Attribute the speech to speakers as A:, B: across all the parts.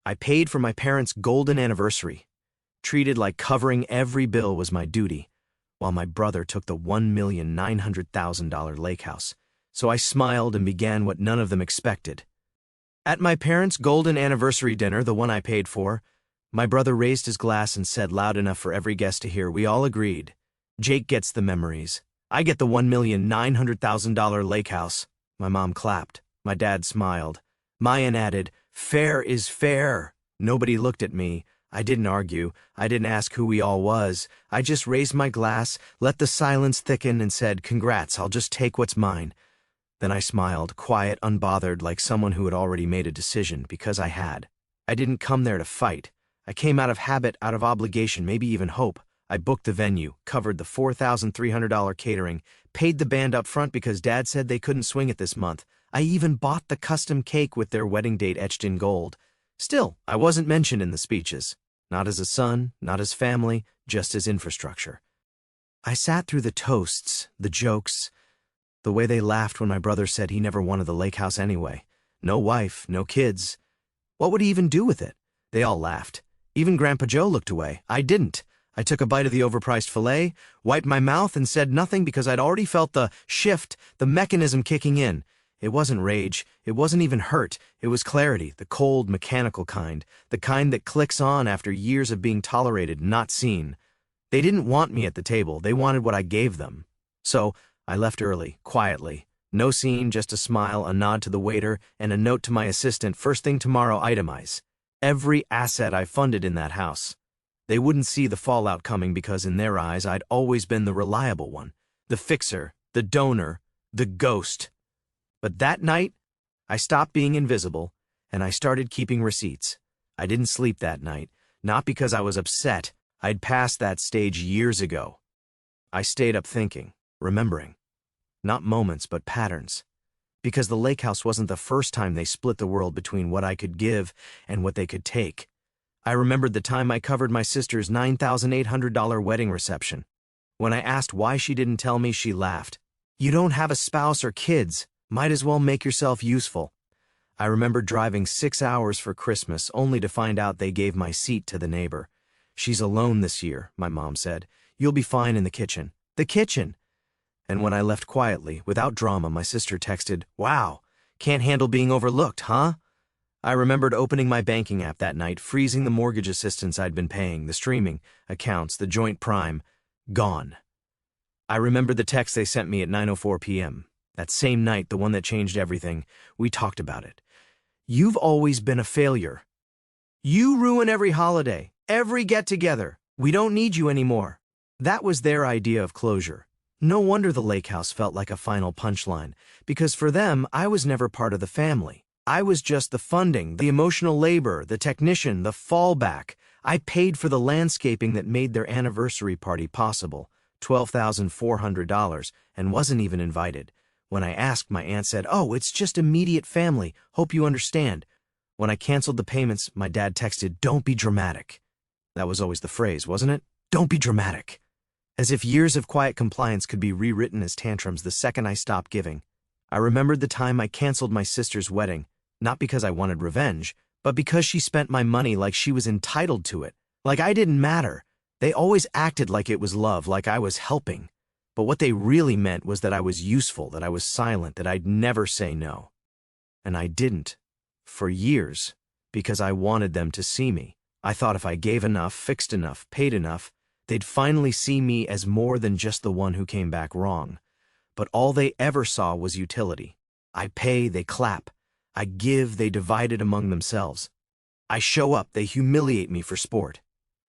A: I paid for my parents' golden anniversary, treated like covering every bill was my duty, while my brother took the $1,900,000 Lakehouse. So I smiled and began what none of them expected. At my parents' golden anniversary dinner, the one I paid for, my brother raised his glass and said loud enough for every guest to hear, we all agreed. Jake gets the memories. I get the $1,900,000 Lakehouse. My mom clapped. My dad smiled. Mayan added, fair is fair. Nobody looked at me. I didn't argue. I didn't ask who we all was. I just raised my glass, let the silence thicken, and said, congrats, I'll just take what's mine. Then I smiled, quiet, unbothered, like someone who had already made a decision, because I had. I didn't come there to fight. I came out of habit, out of obligation, maybe even hope. I booked the venue, covered the $4,300 catering, paid the band up front because Dad said they couldn't swing it this month. I even bought the custom cake with their wedding date etched in gold. Still, I wasn't mentioned in the speeches. Not as a son, not as family, just as infrastructure. I sat through the toasts, the jokes, the way they laughed when my brother said he never wanted the Lakehouse anyway. No wife, no kids. What would he even do with it? They all laughed. Even Grandpa Joe looked away. I didn't. I took a bite of the overpriced filet, wiped my mouth, and said nothing because I'd already felt the shift, the mechanism kicking in. It wasn't rage. It wasn't even hurt. It was clarity, the cold, mechanical kind, the kind that clicks on after years of being tolerated, not seen. They didn't want me at the table. They wanted what I gave them. So I left early, quietly. No scene, just a smile, a nod to the waiter, and a note to my assistant, first thing tomorrow, itemize. Every asset I funded in that house. They wouldn't see the fallout coming because in their eyes I'd always been the reliable one, the fixer, the donor, the ghost. But that night, I stopped being invisible, and I started keeping receipts. I didn't sleep that night, not because I was upset. I'd passed that stage years ago. I stayed up thinking, remembering. Not moments, but patterns. Because the Lakehouse wasn't the first time they split the world between what I could give and what they could take. I remembered the time I covered my sister's $9,800 wedding reception. When I asked why she didn't tell me, she laughed. You don't have a spouse or kids. Might as well make yourself useful. I remember driving 6 hours for Christmas only to find out they gave my seat to the neighbor. She's alone this year, my mom said. You'll be fine in the kitchen. The kitchen! And when I left quietly, without drama, my sister texted, wow, can't handle being overlooked, huh? I remembered opening my banking app that night, freezing the mortgage assistance I'd been paying, the streaming, accounts, the joint prime, gone. I remembered the text they sent me at 9:04 p.m. That same night, the one that changed everything. We talked about it. You've always been a failure. You ruin every holiday, every get-together. We don't need you anymore. That was their idea of closure. No wonder the Lakehouse felt like a final punchline, because for them, I was never part of the family. I was just the funding, the emotional labor, the technician, the fallback. I paid for the landscaping that made their anniversary party possible, $12,400, and wasn't even invited. When I asked, my aunt said, oh, it's just immediate family. Hope you understand. When I canceled the payments, my dad texted, don't be dramatic. That was always the phrase, wasn't it? Don't be dramatic. As if years of quiet compliance could be rewritten as tantrums the second I stopped giving. I remembered the time I canceled my sister's wedding, not because I wanted revenge, but because she spent my money like she was entitled to it, like I didn't matter. They always acted like it was love, like I was helping. But what they really meant was that I was useful, that I was silent, that I'd never say no. And I didn't, for years, because I wanted them to see me. I thought if I gave enough, fixed enough, paid enough, they'd finally see me as more than just the one who came back wrong. But all they ever saw was utility. I pay, they clap. I give, they divide it among themselves. I show up, they humiliate me for sport.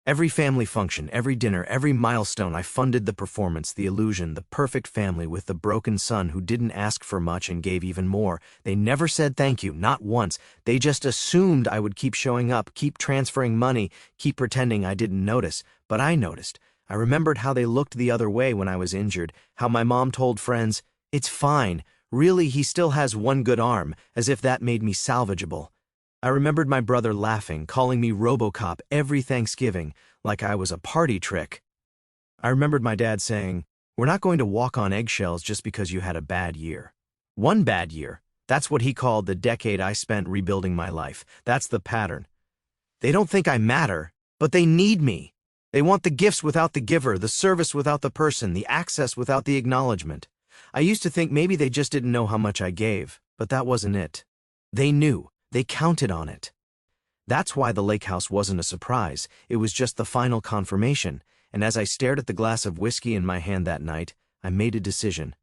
A: Every family function, every dinner, every milestone, I funded the performance, the illusion, the perfect family with the broken son who didn't ask for much and gave even more. They never said thank you, not once. They just assumed I would keep showing up, keep transferring money, keep pretending I didn't notice. But I noticed. I remembered how they looked the other way when I was injured, how my mom told friends, it's fine. Really, he still has one good arm, as if that made me salvageable. I remembered my brother laughing, calling me RoboCop every Thanksgiving, like I was a party trick. I remembered my dad saying, we're not going to walk on eggshells just because you had a bad year. One bad year. That's what he called the decade I spent rebuilding my life. That's the pattern. They don't think I matter, but they need me. They want the gifts without the giver, the service without the person, the access without the acknowledgement. I used to think maybe they just didn't know how much I gave, but that wasn't it. They knew. They counted on it. That's why the Lakehouse wasn't a surprise. It was just the final confirmation, and as I stared at the glass of whiskey in my hand that night, I made a decision.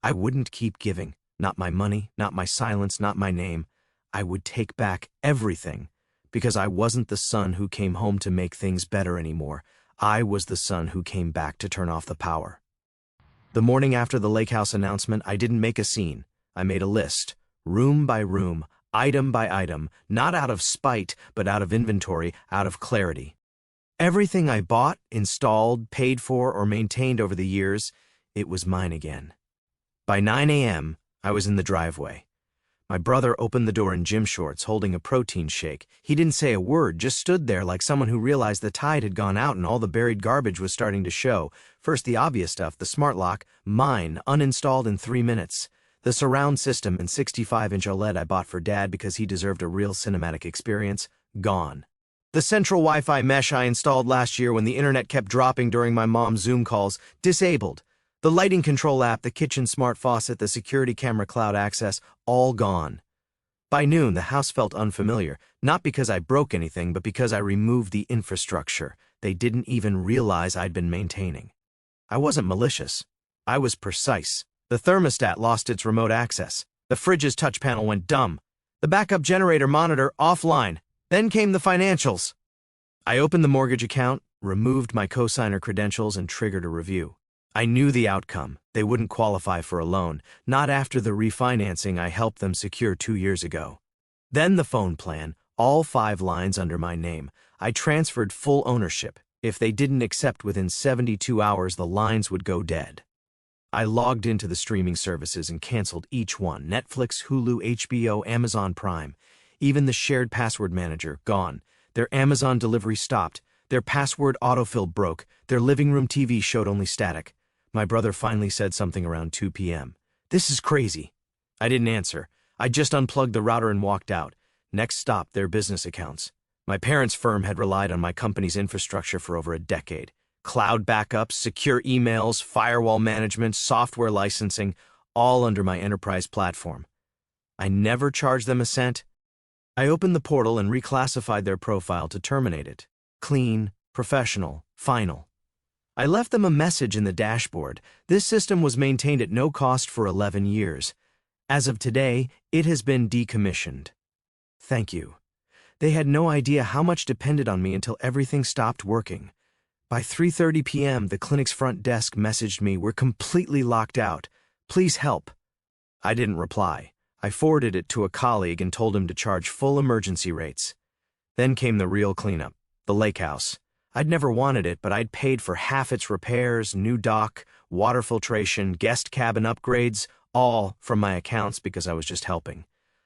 A: I wouldn't keep giving. Not my money, not my silence, not my name. I would take back everything, because I wasn't the son who came home to make things better anymore. I was the son who came back to turn off the power. The morning after the Lakehouse announcement, I didn't make a scene. I made a list, room by room, item by item, not out of spite, but out of inventory, out of clarity. Everything I bought, installed, paid for, or maintained over the years, it was mine again. By 9 a.m., I was in the driveway. My brother opened the door in gym shorts, holding a protein shake. He didn't say a word, just stood there like someone who realized the tide had gone out and all the buried garbage was starting to show. First, the obvious stuff, the smart lock, mine, uninstalled in 3 minutes. The surround system and 65-inch OLED I bought for Dad because he deserved a real cinematic experience, gone. The central Wi-Fi mesh I installed last year when the internet kept dropping during my mom's Zoom calls, disabled. The lighting control app, the kitchen smart faucet, the security camera cloud access, all gone. By noon, the house felt unfamiliar, not because I broke anything, but because I removed the infrastructure they didn't even realize I'd been maintaining. I wasn't malicious. I was precise. The thermostat lost its remote access. The fridge's touch panel went dumb. The backup generator monitor offline. Then came the financials. I opened the mortgage account, removed my cosigner credentials, and triggered a review. I knew the outcome. They wouldn't qualify for a loan, not after the refinancing I helped them secure 2 years ago. Then the phone plan, all 5 lines under my name. I transferred full ownership. If they didn't accept within 72 hours, the lines would go dead. I logged into the streaming services and canceled each one: Netflix, Hulu, HBO, Amazon Prime. Even the shared password manager, gone. Their Amazon delivery stopped. Their password autofill broke. Their living room TV showed only static. My brother finally said something around 2 p.m. "This is crazy." I didn't answer. I just unplugged the router and walked out. Next stop, their business accounts. My parents' firm had relied on my company's infrastructure for over a decade. Cloud backups, secure emails, firewall management, software licensing, all under my enterprise platform. I never charged them a cent. I opened the portal and reclassified their profile to terminate it. Clean, professional, final. I left them a message in the dashboard. This system was maintained at no cost for 11 years. As of today, it has been decommissioned. Thank you. They had no idea how much depended on me until everything stopped working. By 3:30 p.m., the clinic's front desk messaged me, "We're completely locked out. Please help." I didn't reply. I forwarded it to a colleague and told him to charge full emergency rates. Then came the real cleanup, the Lakehouse. I'd never wanted it, but I'd paid for half its repairs, new dock, water filtration, guest cabin upgrades, all from my accounts because I was just helping.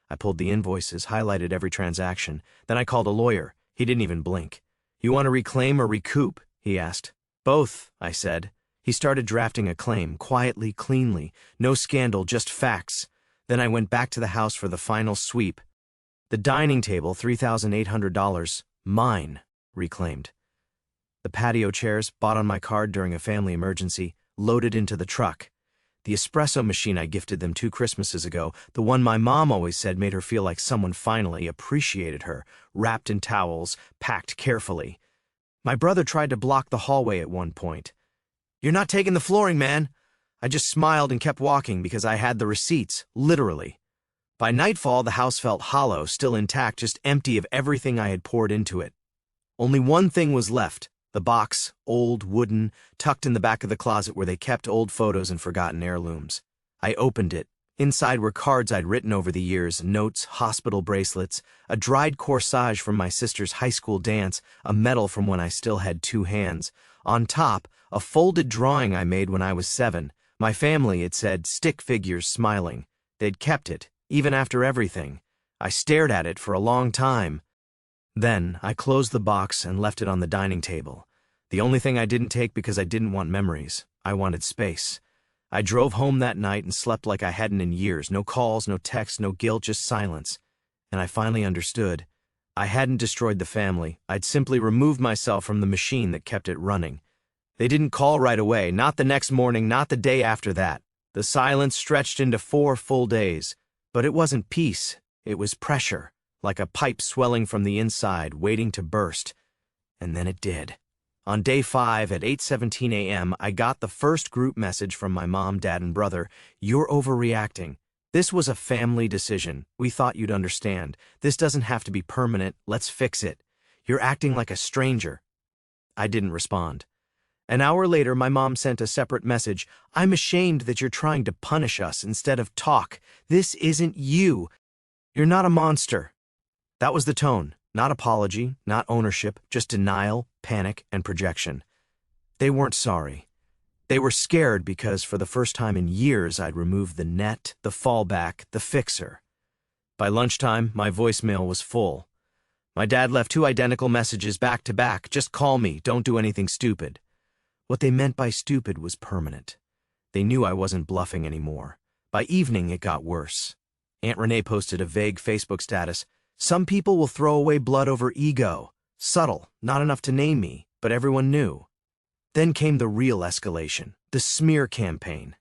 A: I pulled the invoices, highlighted every transaction. Then I called a lawyer. He didn't even blink. "You want to reclaim or recoup?" he asked. "Both," I said. He started drafting a claim, quietly, cleanly. No scandal, just facts. Then I went back to the house for the final sweep. The dining table, $3,800, mine, reclaimed. The patio chairs, bought on my card during a family emergency, loaded into the truck. The espresso machine I gifted them 2 Christmases ago, the one my mom always said made her feel like someone finally appreciated her, wrapped in towels, packed carefully. My brother tried to block the hallway at one point. "You're not taking the flooring, man." I just smiled and kept walking because I had the receipts, literally. By nightfall, the house felt hollow, still intact, just empty of everything I had poured into it. Only one thing was left. The box, old, wooden, tucked in the back of the closet where they kept old photos and forgotten heirlooms. I opened it. Inside were cards I'd written over the years, notes, hospital bracelets, a dried corsage from my sister's high school dance, a medal from when I still had 2 hands. On top, a folded drawing I made when I was 7. My family, it said, stick figures smiling. They'd kept it, even after everything. I stared at it for a long time. Then, I closed the box and left it on the dining table. The only thing I didn't take because I didn't want memories. I wanted space. I drove home that night and slept like I hadn't in years. No calls, no texts, no guilt, just silence. And I finally understood. I hadn't destroyed the family. I'd simply removed myself from the machine that kept it running. They didn't call right away, not the next morning, not the day after that. The silence stretched into 4 full days. But it wasn't peace, it was pressure, like a pipe swelling from the inside, waiting to burst. And then it did. On day 5 at 8:17 a.m., I got the first group message from my mom, dad, and brother. "You're overreacting. This was a family decision. We thought you'd understand. This doesn't have to be permanent. Let's fix it. You're acting like a stranger." I didn't respond. An hour later, my mom sent a separate message. "I'm ashamed that you're trying to punish us instead of talk. This isn't you. You're not a monster." That was the tone. Not apology, not ownership, just denial, panic, and projection. They weren't sorry. They were scared because for the first time in years I'd removed the net, the fallback, the fixer. By lunchtime, my voicemail was full. My dad left 2 identical messages back to back. "Just call me, don't do anything stupid." What they meant by stupid was permanent. They knew I wasn't bluffing anymore. By evening, it got worse. Aunt Renee posted a vague Facebook status. "Some people will throw away blood over ego. Subtle, not enough to name me, but everyone knew." Then came the real escalation, the smear campaign.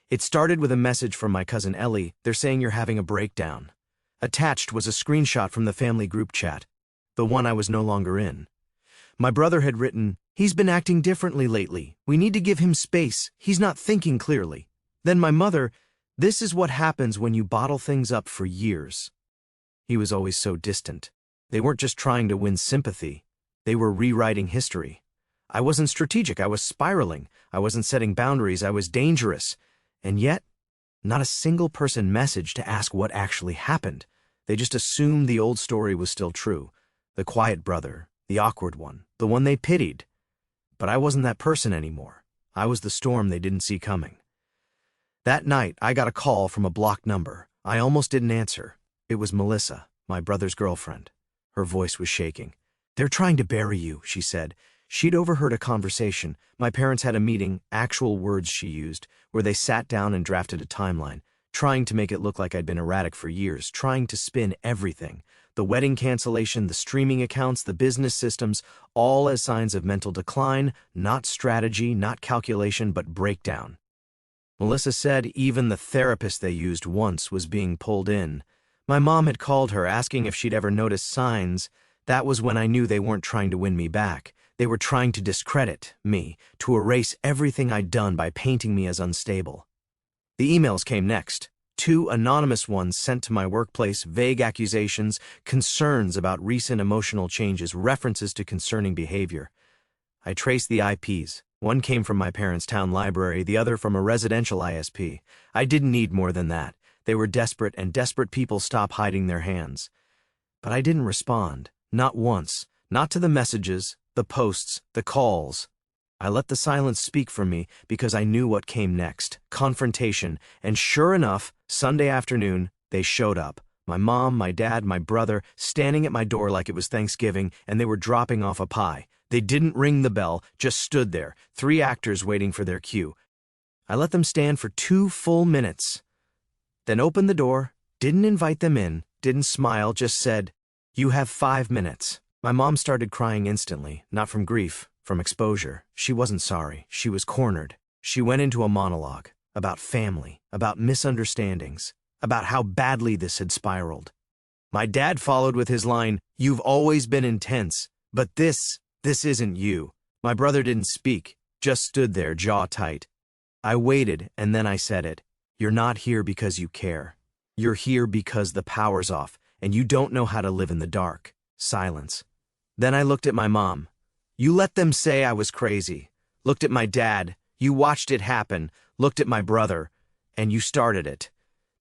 A: It started with a message from my cousin Ellie. "They're saying you're having a breakdown." Attached was a screenshot from the family group chat, the one I was no longer in. My brother had written, "He's been acting differently lately. We need to give him space. He's not thinking clearly." Then my mother, "This is what happens when you bottle things up for years." He was always so distant. They weren't just trying to win sympathy. They were rewriting history. I wasn't strategic. I was spiraling. I wasn't setting boundaries. I was dangerous. And yet, not a single person messaged to ask what actually happened. They just assumed the old story was still true. The quiet brother, the awkward one, the one they pitied. But I wasn't that person anymore. I was the storm they didn't see coming. That night, I got a call from a blocked number. I almost didn't answer. It was Melissa, my brother's girlfriend. Her voice was shaking. "They're trying to bury you," she said. She'd overheard a conversation. My parents had a meeting, actual words she used, where they sat down and drafted a timeline, trying to make it look like I'd been erratic for years, trying to spin everything. The wedding cancellation, the streaming accounts, the business systems, all as signs of mental decline, not strategy, not calculation, but breakdown. Melissa said even the therapist they used once was being pulled in. My mom had called her, asking if she'd ever noticed signs. That was when I knew they weren't trying to win me back. They were trying to discredit me, to erase everything I'd done by painting me as unstable. The emails came next. 2 anonymous ones sent to my workplace, vague accusations, concerns about recent emotional changes, references to concerning behavior. I traced the IPs. One came from my parents' town library, the other from a residential ISP. I didn't need more than that. They were desperate, and desperate people stop hiding their hands. But I didn't respond, not once, not to the messages, the posts, the calls. I let the silence speak for me because I knew what came next, confrontation, and sure enough, Sunday afternoon, they showed up. My mom, my dad, my brother, standing at my door like it was Thanksgiving, and they were dropping off a pie. They didn't ring the bell, just stood there, 3 actors waiting for their cue. I let them stand for 2 full minutes. Then opened the door, didn't invite them in, didn't smile, just said, "You have 5 minutes." My mom started crying instantly, not from grief, from exposure. She wasn't sorry. She was cornered. She went into a monologue about family, about misunderstandings, about how badly this had spiraled. My dad followed with his line, "You've always been intense, but this isn't you." My brother didn't speak, just stood there, jaw tight. I waited, and then I said it. "You're not here because you care. You're here because the power's off, and you don't know how to live in the dark." Silence. Then I looked at my mom. "You let them say I was crazy." Looked at my dad. "You watched it happen." Looked at my brother. "And you started it."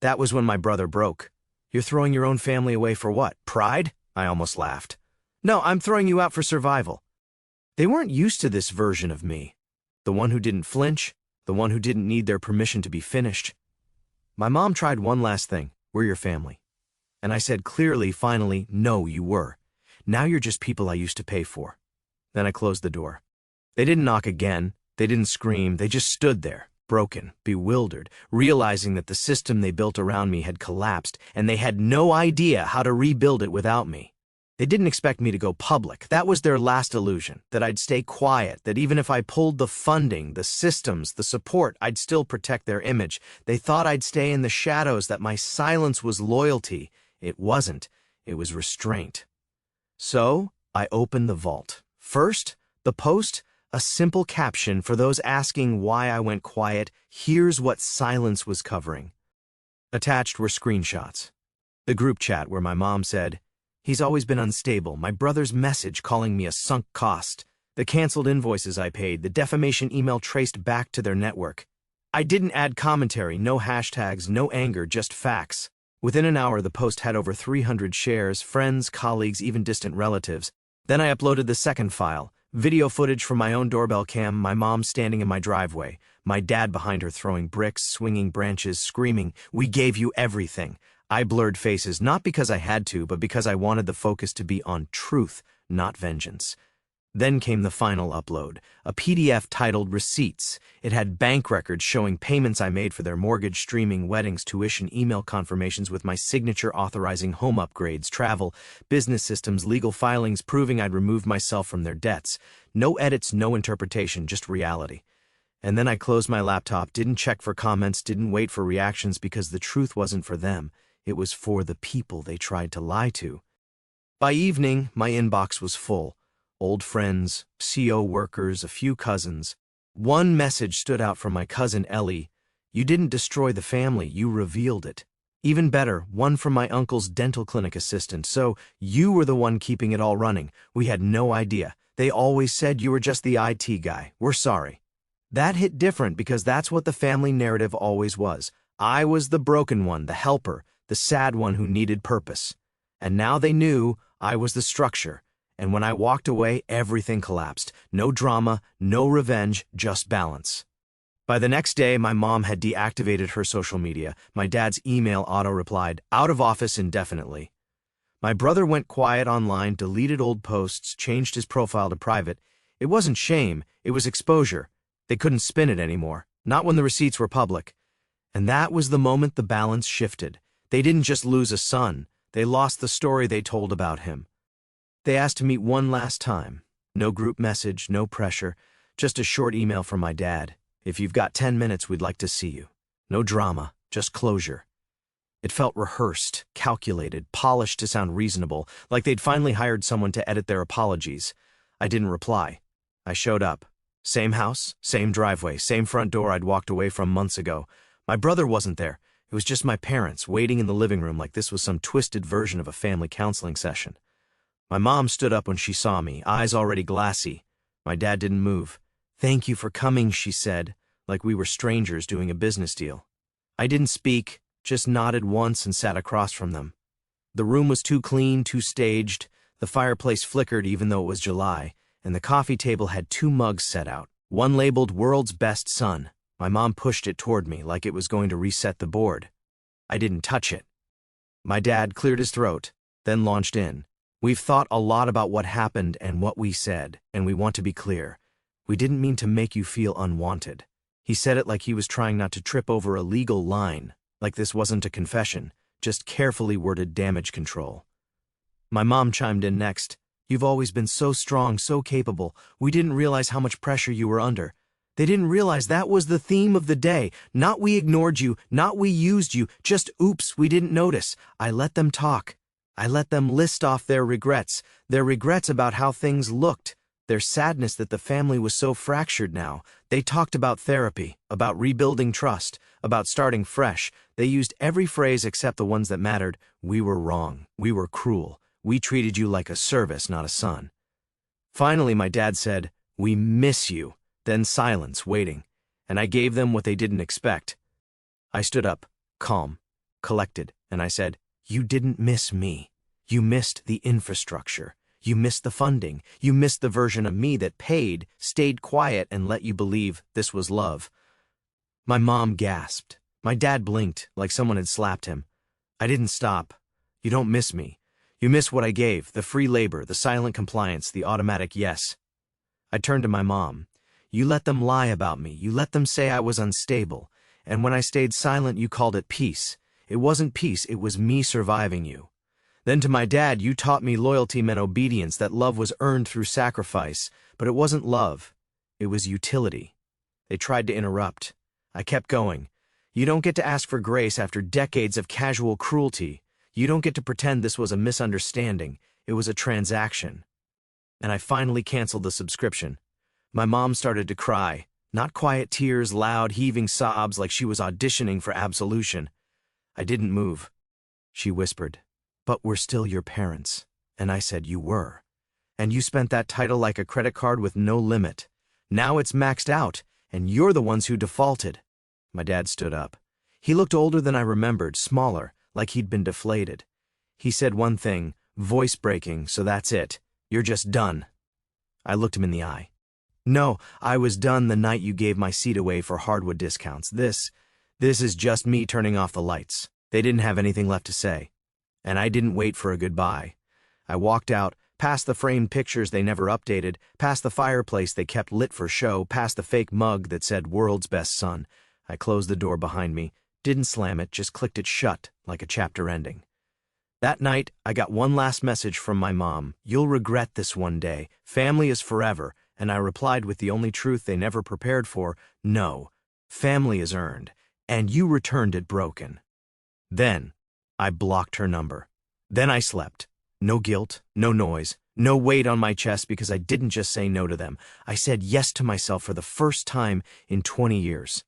A: That was when my brother broke. "You're throwing your own family away for what? Pride?" I almost laughed. "No, I'm throwing you out for survival." They weren't used to this version of me. The one who didn't flinch, the one who didn't need their permission to be finished. My mom tried one last thing. "We're your family." And I said clearly, finally, "No, you were. Now you're just people I used to pay for." Then I closed the door. They didn't knock again. They didn't scream. They just stood there, broken, bewildered, realizing that the system they built around me had collapsed, and they had no idea how to rebuild it without me. They didn't expect me to go public. That was their last illusion, that I'd stay quiet, that even if I pulled the funding, the systems, the support, I'd still protect their image. They thought I'd stay in the shadows, that my silence was loyalty. It wasn't. It was restraint. So, I opened the vault. First, the post, a simple caption for those asking why I went quiet. Here's what silence was covering. Attached were screenshots. The group chat where my mom said, "He's always been unstable," my brother's message calling me a sunk cost, the canceled invoices I paid, the defamation email traced back to their network. I didn't add commentary, no hashtags, no anger, just facts. Within an hour, the post had over 300 shares, friends, colleagues, even distant relatives. Then I uploaded the second file, video footage from my own doorbell cam, my mom standing in my driveway, my dad behind her throwing bricks, swinging branches, screaming, "We gave you everything." I blurred faces, not because I had to, but because I wanted the focus to be on truth, not vengeance. Then came the final upload, a PDF titled Receipts. It had bank records showing payments I made for their mortgage, streaming, weddings, tuition, email confirmations with my signature authorizing home upgrades, travel, business systems, legal filings proving I'd removed myself from their debts. No edits, no interpretation, just reality. And then I closed my laptop, didn't check for comments, didn't wait for reactions because the truth wasn't for them. It was for the people they tried to lie to. By evening, my inbox was full. Old friends, CO workers, a few cousins. One message stood out from my cousin Ellie. "You didn't destroy the family, you revealed it." Even better, one from my uncle's dental clinic assistant. "So, you were the one keeping it all running. We had no idea. They always said you were just the IT guy. We're sorry." That hit different because that's what the family narrative always was. I was the broken one, the helper, the sad one who needed purpose. And now they knew I was the structure. And when I walked away, everything collapsed. No drama, no revenge, just balance. By the next day, my mom had deactivated her social media. My dad's email auto-replied, "Out of office indefinitely." My brother went quiet online, deleted old posts, changed his profile to private. It wasn't shame, it was exposure. They couldn't spin it anymore, not when the receipts were public. And that was the moment the balance shifted. They didn't just lose a son, they lost the story they told about him. They asked to meet one last time. No group message, no pressure, just a short email from my dad. "If you've got 10 minutes, we'd like to see you." No drama, just closure. It felt rehearsed, calculated, polished to sound reasonable, like they'd finally hired someone to edit their apologies. I didn't reply. I showed up. Same house, same driveway, same front door I'd walked away from months ago. My brother wasn't there. It was just my parents, waiting in the living room like this was some twisted version of a family counseling session. My mom stood up when she saw me, eyes already glassy. My dad didn't move. "Thank you for coming," she said, like we were strangers doing a business deal. I didn't speak, just nodded once and sat across from them. The room was too clean, too staged. The fireplace flickered even though it was July, and the coffee table had 2 mugs set out. One labeled World's Best Son. My mom pushed it toward me like it was going to reset the board. I didn't touch it. My dad cleared his throat, then launched in. "We've thought a lot about what happened and what we said, and we want to be clear. We didn't mean to make you feel unwanted." He said it like he was trying not to trip over a legal line, like this wasn't a confession, just carefully worded damage control. My mom chimed in next. "You've always been so strong, so capable. We didn't realize how much pressure you were under." They didn't realize that was the theme of the day. Not we ignored you, not we used you, just oops, we didn't notice. I let them talk. I let them list off their regrets about how things looked, their sadness that the family was so fractured now. They talked about therapy, about rebuilding trust, about starting fresh. They used every phrase except the ones that mattered. "We were wrong. We were cruel. We treated you like a service, not a son." Finally, my dad said, "We miss you." Then silence, waiting, and I gave them what they didn't expect. I stood up, calm, collected, and I said, "You didn't miss me. You missed the infrastructure. You missed the funding. You missed the version of me that paid, stayed quiet, and let you believe this was love." My mom gasped. My dad blinked, like someone had slapped him. I didn't stop. "You don't miss me. You miss what I gave, the free labor, the silent compliance, the automatic yes." I turned to my mom. "You let them lie about me. You let them say I was unstable. And when I stayed silent, you called it peace. It wasn't peace, it was me surviving you. Then to my dad, you taught me loyalty meant obedience, that love was earned through sacrifice. But it wasn't love. It was utility. They tried to interrupt. I kept going. You don't get to ask for grace after decades of casual cruelty. You don't get to pretend this was a misunderstanding. It was a transaction. And I finally canceled the subscription. My mom started to cry. Not quiet tears, loud, heaving sobs like she was auditioning for absolution. I didn't move. She whispered, "But we're still your parents." And I said, "You were. And you spent that title like a credit card with no limit. Now it's maxed out, and you're the ones who defaulted." My dad stood up. He looked older than I remembered, smaller, like he'd been deflated. He said one thing, voice breaking, "So that's it. You're just done." I looked him in the eye. "No, I was done the night you gave my seat away for hardwood discounts. This is just me turning off the lights." They didn't have anything left to say. And I didn't wait for a goodbye. I walked out, past the framed pictures they never updated, past the fireplace they kept lit for show, past the fake mug that said "World's Best Son." I closed the door behind me, didn't slam it, just clicked it shut like a chapter ending. That night, I got one last message from my mom. "You'll regret this one day. Family is forever." And I replied with the only truth they never prepared for, "No, family is earned, and you returned it broken." Then, I blocked her number. Then I slept. No guilt, no noise, no weight on my chest because I didn't just say no to them. I said yes to myself for the first time in 20 years.